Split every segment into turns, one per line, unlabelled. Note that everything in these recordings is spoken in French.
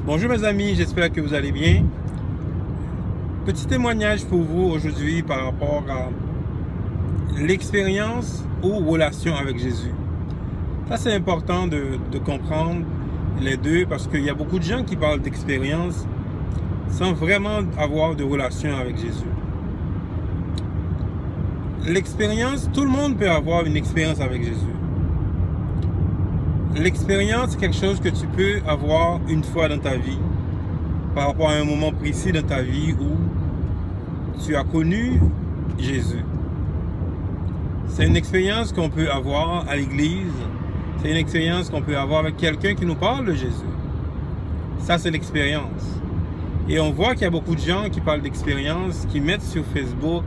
Bonjour mes amis, j'espère que vous allez bien. Petit témoignage pour vous aujourd'hui par rapport à l'expérience ou relation avec Jésus. Ça c'est important de comprendre les deux parce qu'il y a beaucoup de gens qui parlent d'expérience sans vraiment avoir de relation avec Jésus. L'expérience, tout le monde peut avoir une expérience avec Jésus. L'expérience, c'est quelque chose que tu peux avoir une fois dans ta vie, par rapport à un moment précis dans ta vie où tu as connu Jésus. C'est une expérience qu'on peut avoir à l'église, c'est une expérience qu'on peut avoir avec quelqu'un qui nous parle de Jésus. Ça, c'est l'expérience. Et on voit qu'il y a beaucoup de gens qui parlent d'expérience, qui mettent sur Facebook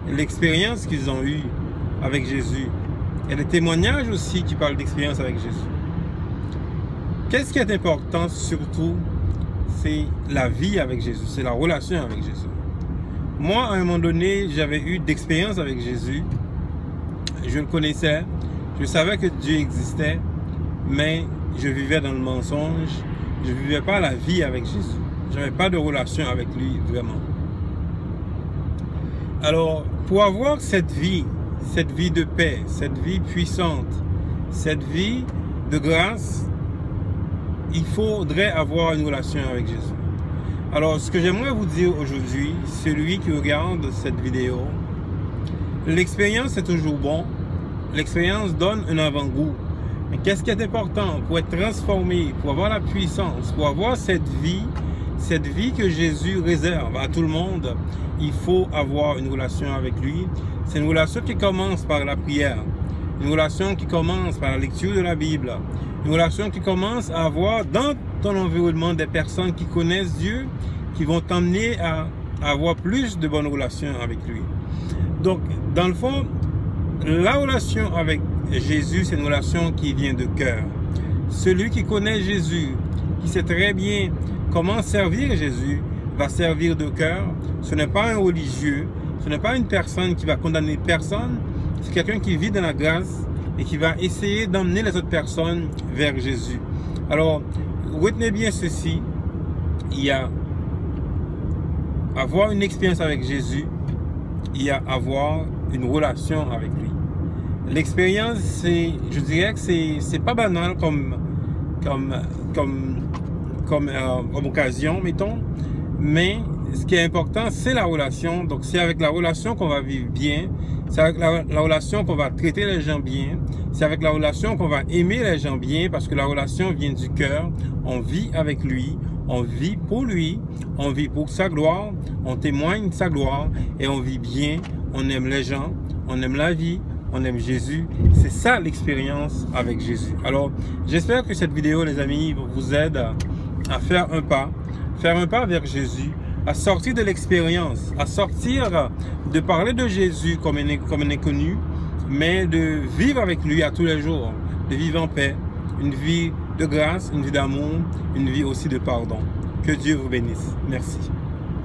l'expérience qu'ils ont eue avec Jésus. Il y a des témoignages aussi qui parlent d'expérience avec Jésus. Qu'est-ce qui est important surtout, c'est la vie avec Jésus, c'est la relation avec Jésus. Moi, à un moment donné, j'avais eu d'expérience avec Jésus. Je le connaissais, je savais que Dieu existait, mais je vivais dans le mensonge. Je ne vivais pas la vie avec Jésus. Je n'avais pas de relation avec lui, vraiment. Alors, pour avoir cette vie de paix, cette vie puissante, cette vie de grâce, il faudrait avoir une relation avec Jésus. Alors, ce que j'aimerais vous dire aujourd'hui, celui qui regarde cette vidéo, l'expérience est toujours bon. L'expérience donne un avant-goût. Mais qu'est-ce qui est important pour être transformé, pour avoir la puissance, pour avoir cette vie que Jésus réserve à tout le monde? Il faut avoir une relation avec lui. C'est une relation qui commence par la prière, une relation qui commence par la lecture de la Bible, une relation qui commence à avoir dans ton environnement des personnes qui connaissent Dieu, qui vont t'emmener à avoir plus de bonnes relations avec lui. Donc, dans le fond, la relation avec Jésus, c'est une relation qui vient de cœur. Celui qui connaît Jésus, qui sait très bien comment servir Jésus, va servir de cœur. Ce n'est pas un religieux, ce n'est pas une personne qui va condamner personne, c'est quelqu'un qui vit dans la grâce et qui va essayer d'emmener les autres personnes vers Jésus. Alors, retenez bien ceci, il y a avoir une expérience avec Jésus, il y a avoir une relation avec lui. L'expérience, je dirais que c'est pas banal comme occasion, mettons, mais ce qui est important, c'est la relation. Donc, c'est avec la relation qu'on va vivre bien, c'est avec la relation qu'on va traiter les gens bien, c'est avec la relation qu'on va aimer les gens bien, parce que la relation vient du cœur. On vit avec lui, on vit pour lui, on vit pour sa gloire, on témoigne de sa gloire et on vit bien, on aime les gens, on aime la vie, on aime Jésus. C'est ça l'expérience avec Jésus. Alors, j'espère que cette vidéo, les amis, vous aide à faire un pas vers Jésus, à sortir de l'expérience, à sortir de parler de Jésus comme un inconnu, mais de vivre avec lui à tous les jours, de vivre en paix, une vie de grâce, une vie d'amour, une vie aussi de pardon. Que Dieu vous bénisse. Merci.